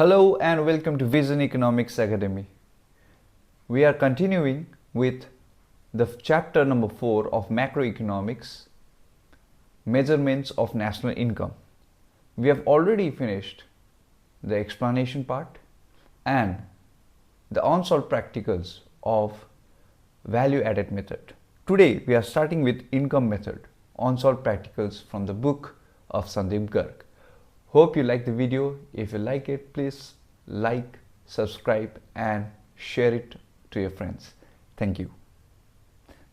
Hello and welcome to Vision Economics Academy. We are continuing with the chapter number 4 of Macroeconomics, Measurements of National Income. We have already finished the explanation part and the unsolved practicals of value added method. Today we are starting with income method, unsolved practicals from the book of Sandeep Garg. Hope you like the video. If you like it, please like, subscribe and share it to your friends. Thank you.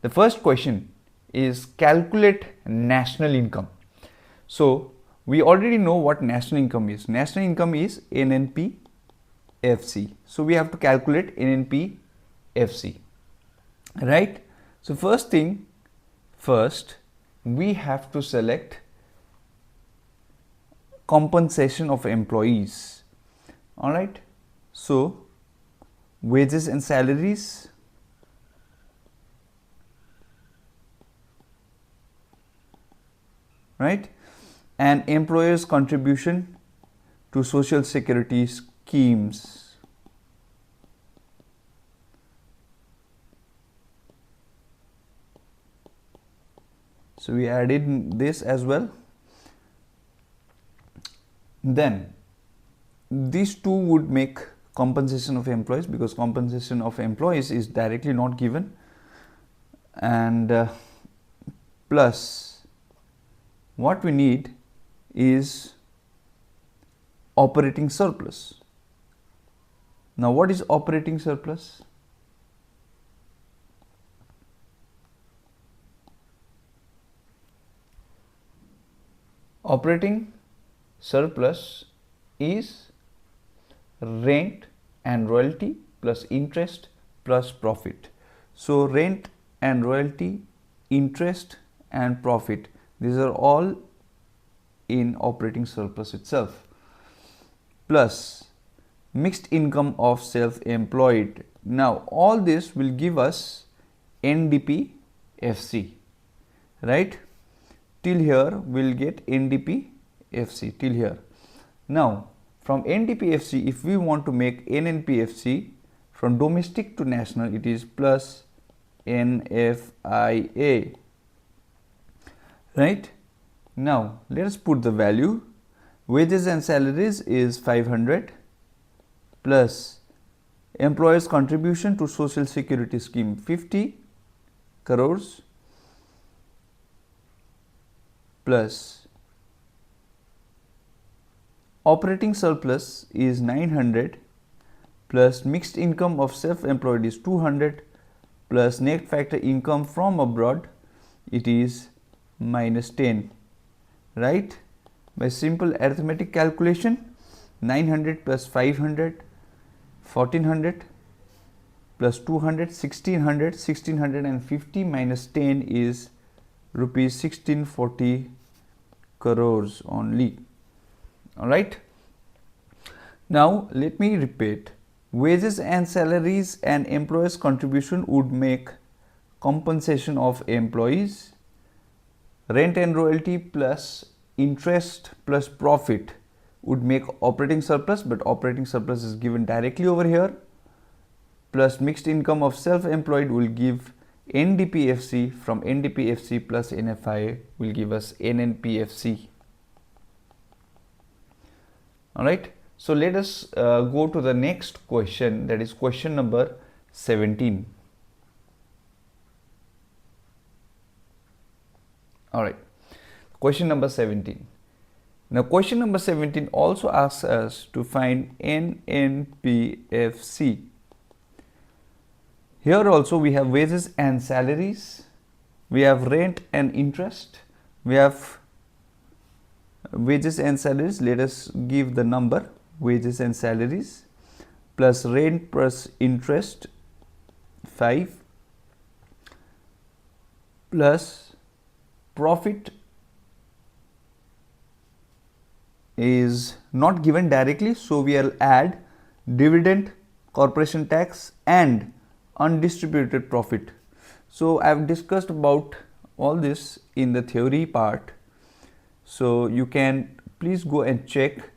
The first question is calculate national income. So we already know what national income is. National income is NNP-FC. So we have to calculate NNP-FC, right? So first we have to select compensation of employees. All right, so wages and salaries, right, and employers' contribution to social security schemes. So we added this as well. Then these two would make compensation of employees, because compensation of employees is directly not given, and plus what we need is operating surplus. Now what is operating surplus? Operating surplus is rent and royalty plus interest plus profit. So rent and royalty, interest and profit, these are all in operating surplus itself, plus mixed income of self-employed. Now all this will give us NDP-FC, right? Till here we will get NDP-FC till here. Now from NDP-FC, if we want to make NNP-FC, from domestic to national, it is plus NFIA, right? Now let us put the value. Wages and salaries is 500 plus employers' contribution to social security scheme 50 crores plus operating surplus is 900 plus mixed income of self-employed is 200 plus net factor income from abroad, it is minus 10, right? By simple arithmetic calculation, 900 plus 500, 1400 plus 200, 1600, 1650 minus 10 is rupees 1640 crores only. All right. Now let me repeat. Wages and salaries and employers' contribution would make compensation of employees. Rent and royalty plus interest plus profit would make operating surplus, but operating surplus is given directly over here. Plus mixed income of self-employed will give NDP-FC. From NDP-FC plus NFI will give us NNP-FC. All right. So let us go to the next question, that is question number 17. All right. Question number 17. Now question number 17 also asks us to find NNP-FC. Here also we have wages and salaries, we have rent and interest, we have wages and salaries. Let us give the number wages and salaries plus rent plus interest 5 plus profit is not given directly, so we will add dividend, corporation tax and undistributed profit. So I have discussed about all this in the theory part, so you can please go and check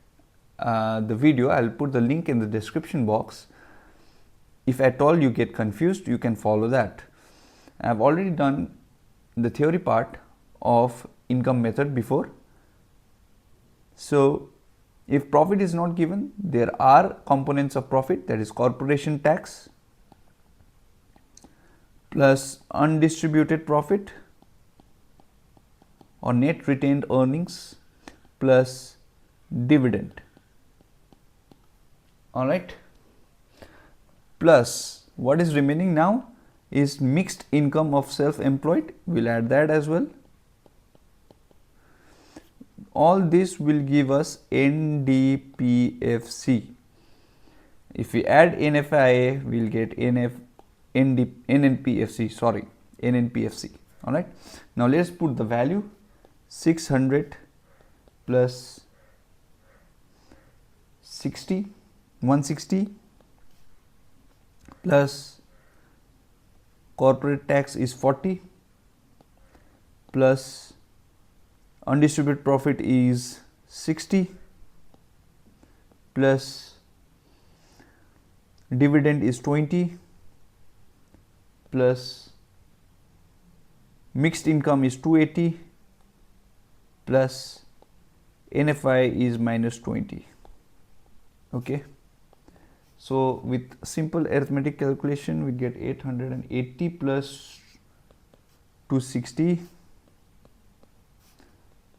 the video. I'll put the link in the description box. If at all you get confused, you can follow that. I've already done the theory part of income method before. So if profit is not given, there are components of profit, that is corporation tax plus undistributed profit or net retained earnings plus dividend. All right. Plus what is remaining now is mixed income of self-employed. We'll add that as well. All this will give us NDPFC. If we add NFIA, we'll get NNPFC. All right. Now let's put the value 600 plus 160 plus corporate tax is 40 plus undistributed profit is 60 plus dividend is 20 plus mixed income is 280 plus NFI is minus 20. Okay. So with simple arithmetic calculation, we get 880 plus 260,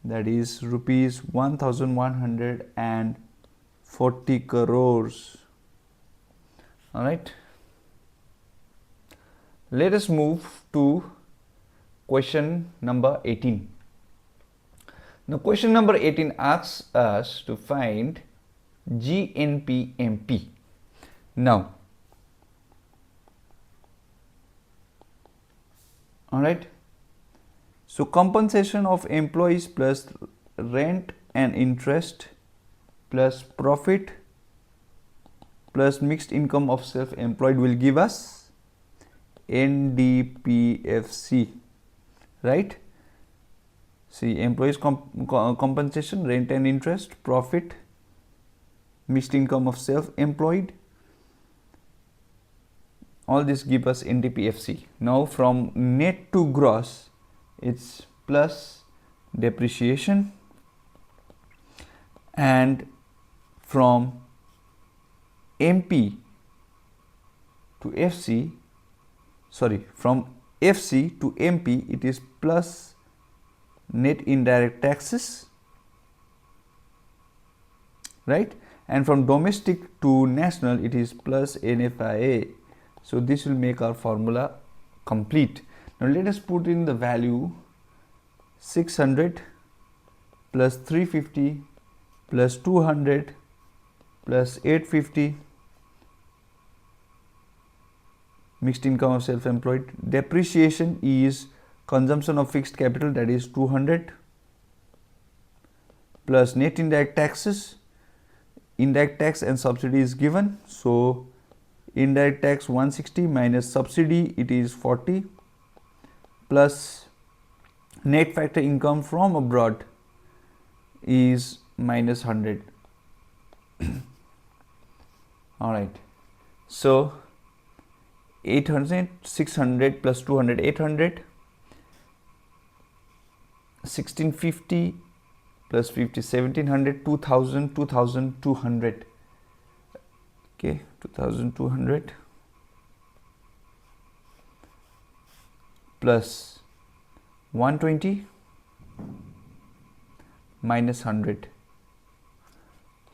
that is rupees 1140 crores. All right. Let us move to question number 18. Now question number 18 asks us to find GNPMP. Now, all right. So compensation of employees plus rent and interest plus profit plus mixed income of self-employed will give us NDPFC, right? See, employees compensation, rent and interest, profit, mixed income of self-employed, all this give us NDPFC. Now from net to gross, it's plus depreciation, and from MP to FC, from FC to MP, it is plus net indirect taxes, right? And from domestic to national, it is plus NFIA. So this will make our formula complete. Now let us put in the value 600 plus 350 plus 200 plus 850, mixed income of self-employed. Depreciation is consumption of fixed capital, that is 200, plus net indirect taxes. Indirect tax and subsidy is given. So indirect tax 160 minus subsidy, it is 40, plus net factor income from abroad is minus 100. All right. So 800, 600 plus 200, 800, 1650 plus 50, 1700, 2000, 2200. Okay, 2200 plus 120 minus 100.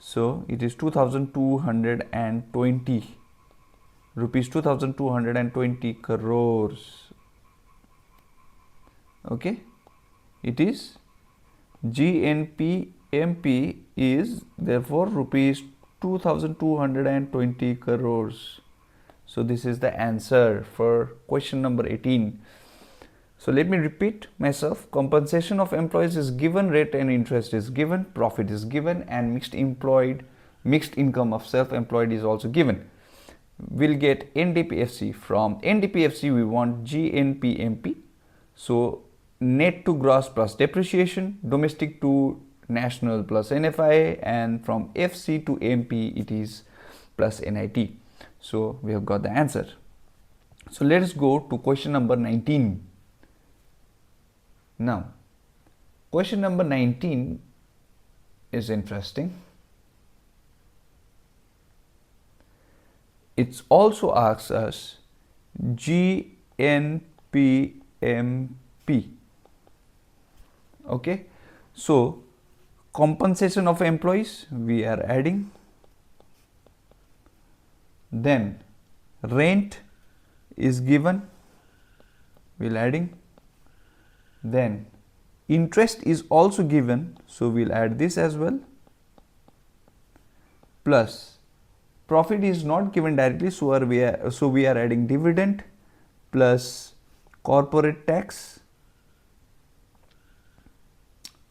So it is 2220 rupees, 2220 crores. Okay, it is GNPMP is therefore rupees 2220 crores. So this is the answer for question number 18. So let me repeat myself. Compensation of employees is given, rate and interest is given, profit is given, and mixed income of self-employed is also given. We'll get NDPFC. From NDPFC we want GNPMP. So net to gross plus depreciation, domestic to national plus NFI, and from FC to MP it is plus NIT. So we have got the answer. So let us go to question number 19. Now question number 19 is interesting. It also asks us GNPMP. Okay, so compensation of employees we are adding, then rent is given, we'll adding, then interest is also given, so we'll add this as well, plus profit is not given directly, so we are adding dividend, plus corporate tax,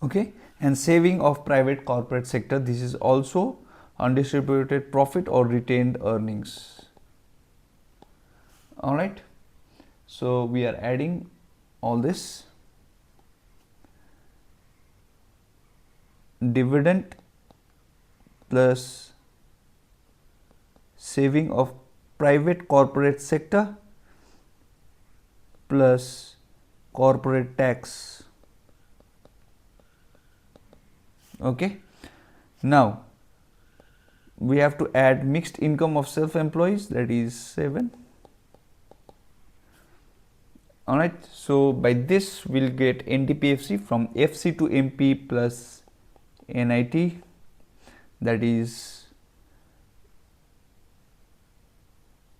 okay, and saving of private corporate sector. This is also undistributed profit or retained earnings. All right, so we are adding all this. Dividend plus saving of private corporate sector plus corporate tax. Okay, now we have to add mixed income of self-employees, that is 7. All right, so by this we'll get NTPFC from FC to MP plus NIT, that is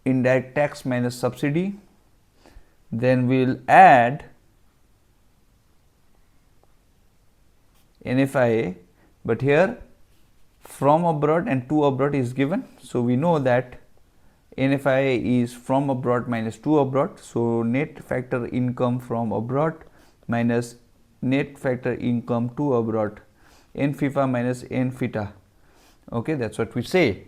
indirect tax minus subsidy. Then we'll add NFIA, but here from abroad and to abroad is given, so we know that NFIA is from abroad minus to abroad, so net factor income from abroad minus net factor income to abroad, NFIFA minus NFITA. Okay, that's what we say.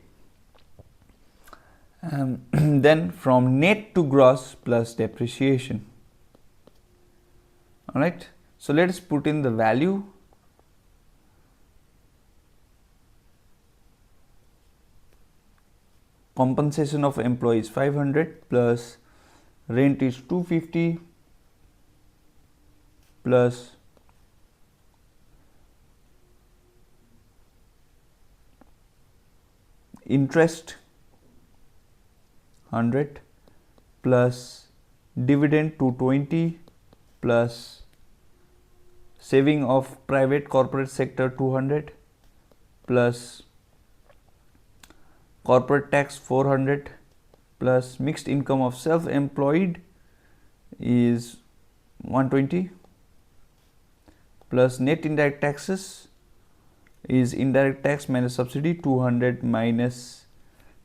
Then from net to gross plus depreciation. All right, so let us put in the value. Compensation of employees 500 plus rent is 250 plus interest 100 plus dividend 220 plus saving of private corporate sector 200 plus corporate tax 400 plus mixed income of self-employed is 120 plus net indirect taxes is indirect tax minus subsidy 200 minus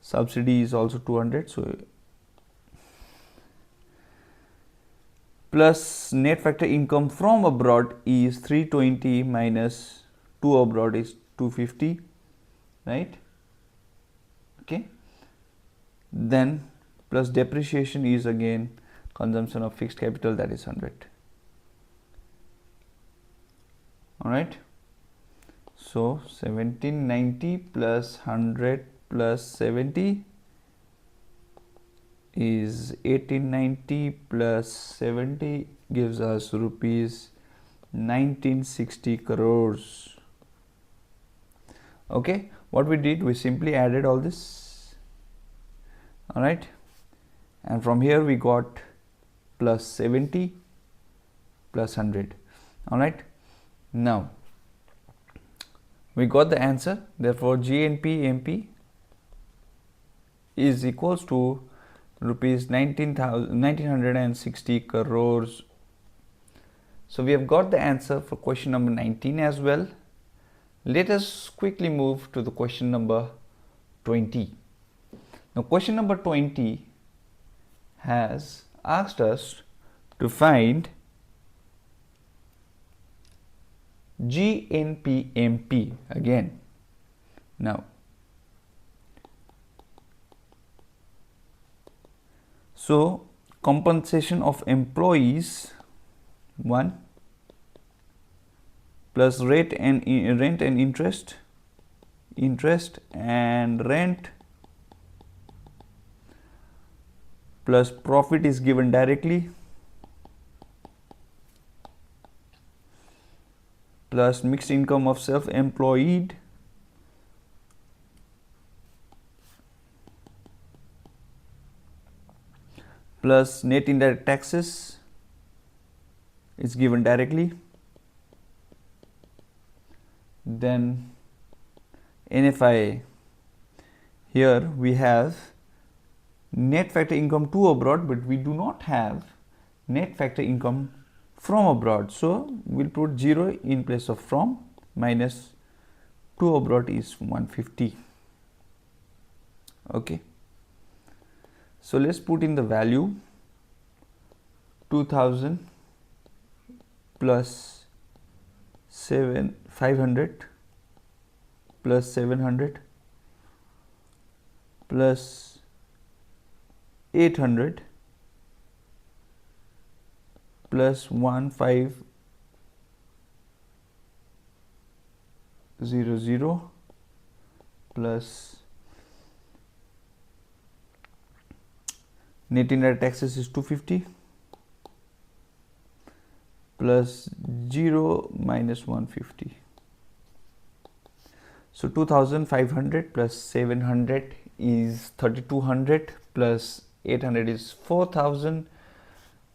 subsidy is also 200, so plus net factor income from abroad is 320 minus to abroad is 250, right? Okay, then plus depreciation is again consumption of fixed capital, that is 100. All right, so 1790 plus 100 plus 70 is 1890 plus 70 gives us rupees 1960 crores. Okay, what we did, we simply added all this. All right, and from here we got plus 70 plus 100. All right, now we got the answer. Therefore GNPMP is equals to rupees 1960 crores. So we have got the answer for question number 19 as well. Let us quickly move to the question number 20. Now question number 20 has asked us to find GNPMP again. Now so compensation of employees 1, plus rent and interest and rent plus profit is given directly plus mixed income of self-employed plus net indirect taxes is given directly. Then NFI, here we have net factor income to abroad, but we do not have net factor income from abroad. So we'll put 0 in place of from, minus to abroad is 150. Okay. So let's put in the value 2000 plus 500 plus 700 plus 800 plus 1500 plus net indirect taxes is 250 plus 0 minus 150. So 2500 plus 700 is 3200 plus 800 is 4000,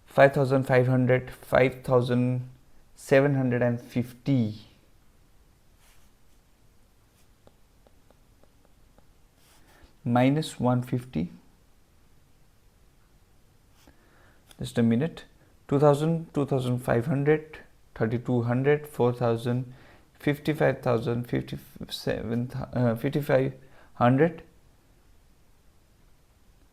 5500, 5750 minus 150. Just a minute. 2000, 2500, 3200, 4000, 55,000, 5500,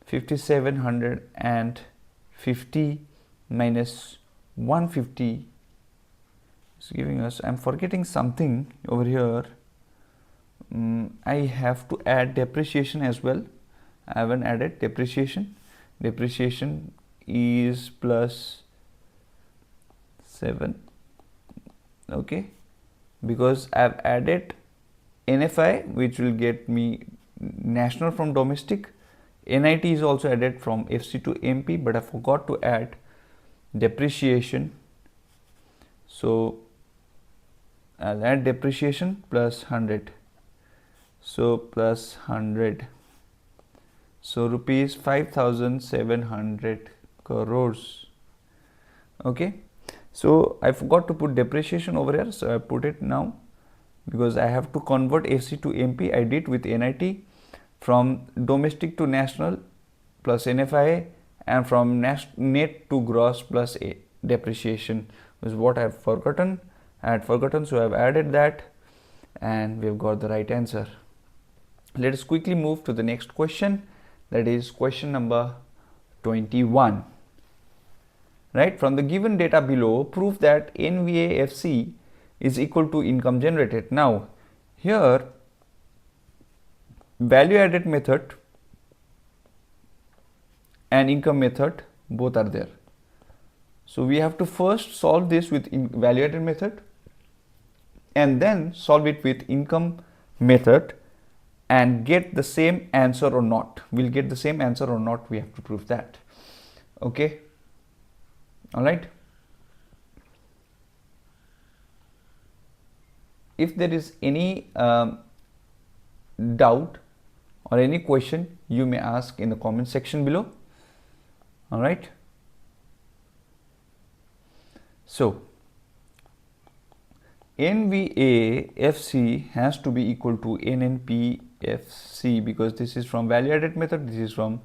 5750 minus 150 is giving us, I'm forgetting something over here. I have to add depreciation as well. I haven't added depreciation. Depreciation is plus 7. Okay, because I have added NFI, which will get me national from domestic. NIT is also added from FC to MP, but I forgot to add depreciation. So I'll add depreciation plus 100. So plus 100. So rupees 5700 crores. Okay. So I forgot to put depreciation over here. So I put it now because I have to convert FC to MP. I did with NIT from domestic to national plus NFI and from net to gross plus depreciation is what I have forgotten. I had forgotten, so I have added that and we have got the right answer. Let us quickly move to the next question, that is question number 21. Right, from the given data below, prove that NVAFC is equal to income generated. Now here value added method and income method both are there. So we have to first solve this with value added method and then solve it with income method and get the same answer or not. We'll get the same answer or not, we have to prove that. Okay. All right. If there is any doubt or any question, you may ask in the comment section below. All right. So NVAFC has to be equal to NNPFC because this is from value added method, this is from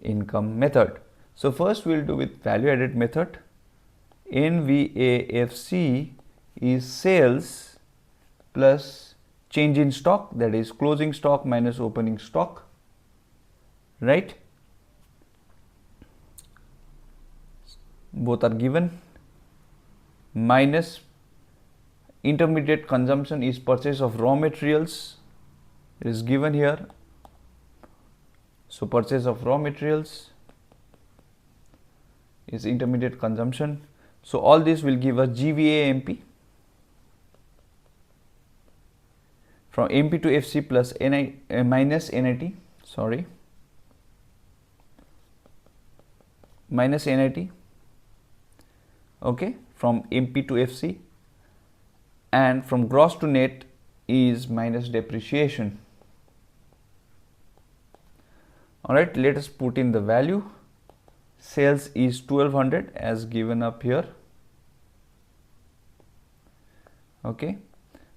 income method. So first we'll do with value added method. NVAFC is sales plus change in stock, that is closing stock minus opening stock, right? Both are given, minus intermediate consumption is purchase of raw materials, it is given here. So purchase of raw materials is intermediate consumption. So all this will give us GVAMP. from MP to FC plus minus NIT, sorry, minus NIT, okay, from MP to FC, and from gross to net is minus depreciation. Alright, let us put in the value. Sales is 1200 as given up here. Okay,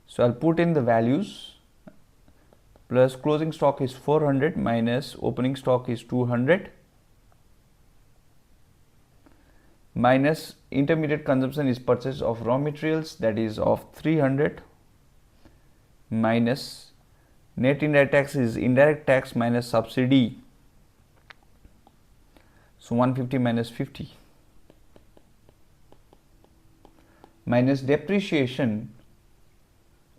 so I'll put in the values. Plus closing stock is 400 minus opening stock is 200 minus intermediate consumption is purchase of raw materials, that is of 300, minus net indirect tax is indirect tax minus subsidy, so 150 minus 50, minus depreciation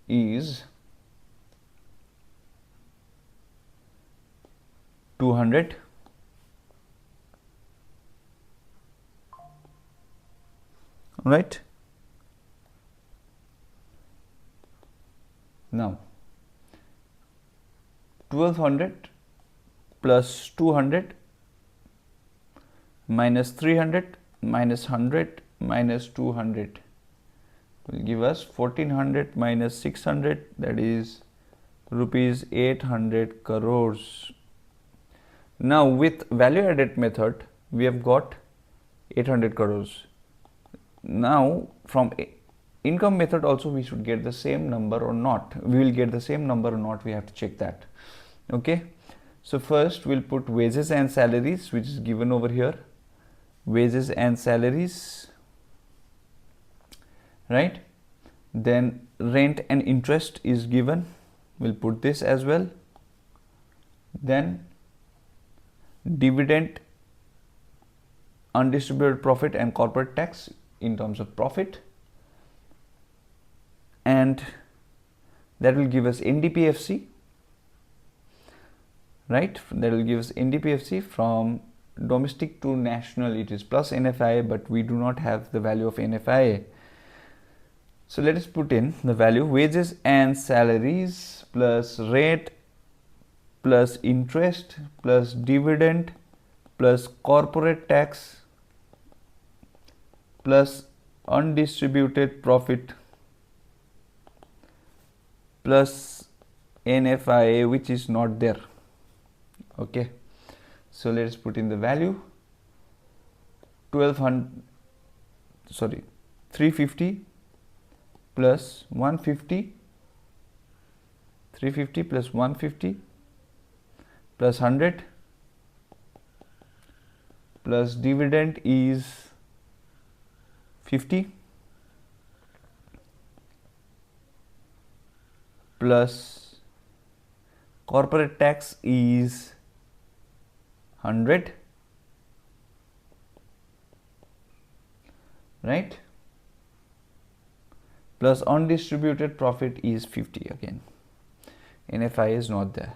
is 200, right. Now 1200 plus 200 minus 300 minus 100 minus 200 will give us 1400 minus 600, that is rupees 800 crores. Now with value added method we have got 800 crores. Now from income method also we should get the same number or not. We will get the same number or not, we have to check that. Okay, so first we'll put wages and salaries, which is given over here. Wages and salaries, right. Then rent and interest is given, we'll put this as well. Then dividend, undistributed profit and corporate tax in terms of profit, and that will give us NDPFC, right. That will give us NDPFC. From domestic to national it is plus NFIA, but we do not have the value of NFIA. So let us put in the value. Wages and salaries plus rate plus interest plus dividend plus corporate tax plus undistributed profit plus NFIA, which is not there. Okay, so let us put in the value. 350 plus 150, 350 plus 150 plus 100 plus dividend is 50 plus corporate tax is 100, right, plus undistributed profit is 50 again. NFI is not there.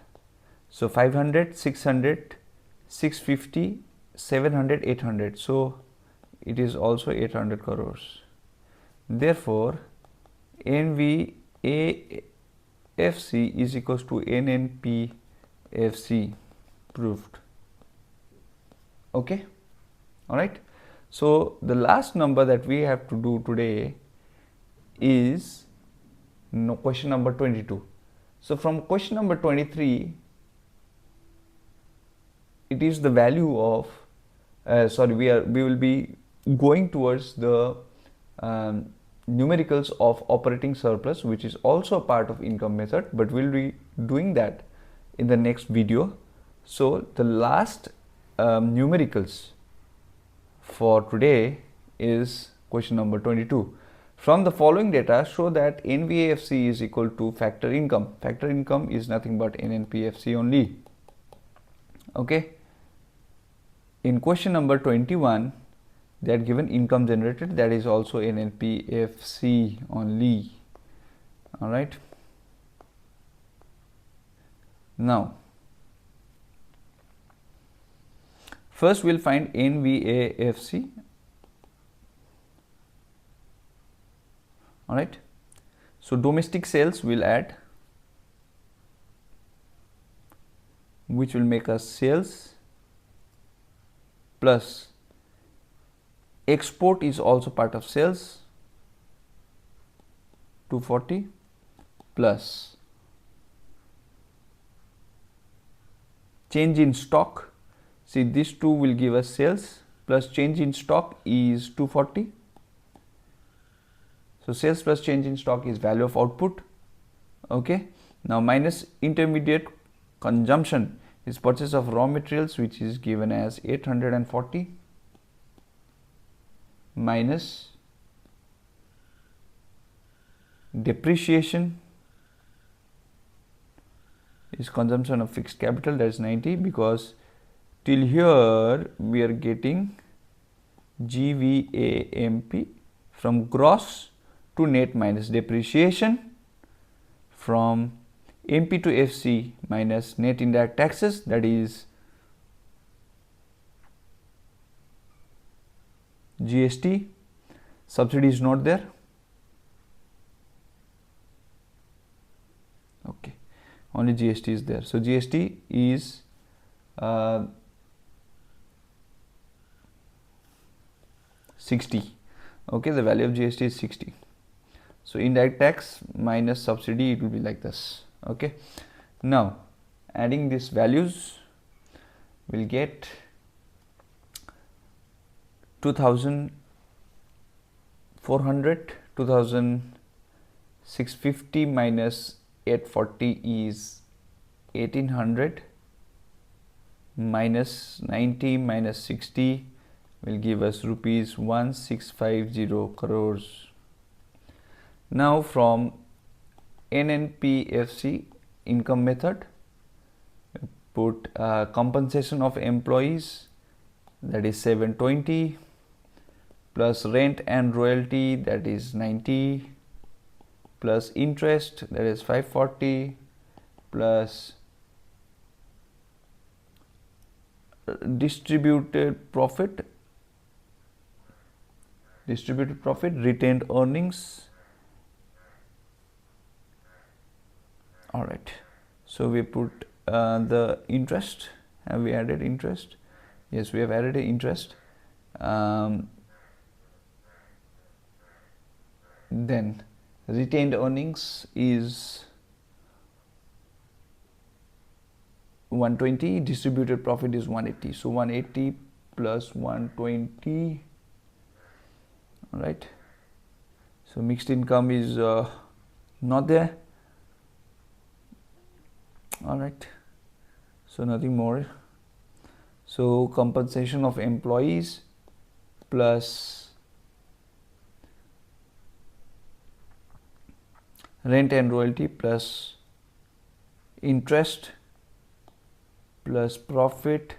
So 500, 600, 650, 700, 800. So it is also 800 crores. Therefore, NVAFC is equals to NNPFC. Proved. Okay. All right. So the last number that we have to do today is question number 22. So from question number 23, it is the value of we will be going towards the numericals of operating surplus, which is also a part of income method, but we'll be doing that in the next video. So the last numericals for today is question number 22. From the following data, show that NVAFC is equal to factor income. Factor income is nothing but NNPFC only. Okay. In question number 21, they are given income generated, that is also NNPFC only. All right. Now, first we'll find NVAFC. All right. So domestic sales will add which will make us sales plus export is also part of sales, 240 plus change in stock. See, these two will give us sales plus change in stock is 240. So sales plus change in stock is value of output. Okay. Now minus intermediate consumption is purchase of raw materials, which is given as 840 minus depreciation is consumption of fixed capital, that is 90, because till here we are getting GVAMP from gross to net minus depreciation, from MP to FC minus net indirect taxes, that is GST. Subsidy is not there. Okay, only GST is there. So GST is 60. Okay, the value of GST is 60. So indirect tax minus subsidy, it will be like this. Okay, now adding these values, we'll get 2400, 2650 minus 840 is 1800 minus 90 minus 60 will give us rupees 1650 crores. Now from NNPFC income method, put compensation of employees, that is 720 plus rent and royalty, that is 90 plus interest, that is 540 plus distributed profit, retained earnings. All right, so we put the interest. Have we added interest? Yes, we have added the interest. Then retained earnings is 120, distributed profit is 180. So 180 plus 120. All right. So mixed income is not there. All right. So nothing more. So compensation of employees plus rent and royalty plus interest plus profit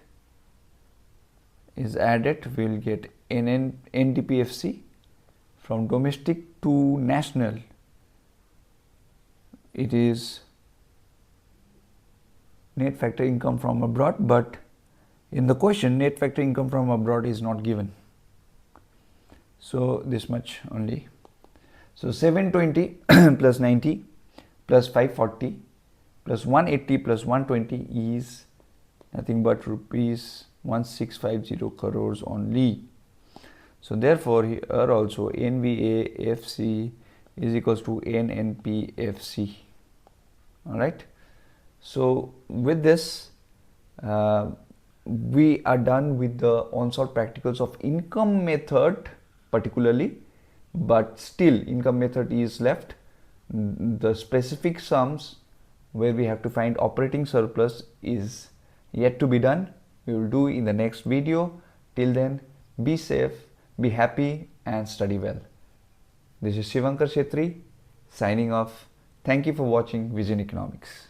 is added, we will get NDPFC. From domestic to national, it is net factor income from abroad, but in the question net factor income from abroad is not given. So this much only. So 720 plus 90 plus 540 plus 180 plus 120 is nothing but rupees 1650 crores only. So therefore here also NVAFC is equals to NNPFC. All right. So with this we are done with the on-site practicals of income method particularly, but still income method is left. The specific sums where we have to find operating surplus is yet to be done. We will do in the next video. Till then, be safe, be happy and study well. This is Shivankar Shetty signing off. Thank you for watching Vision Economics.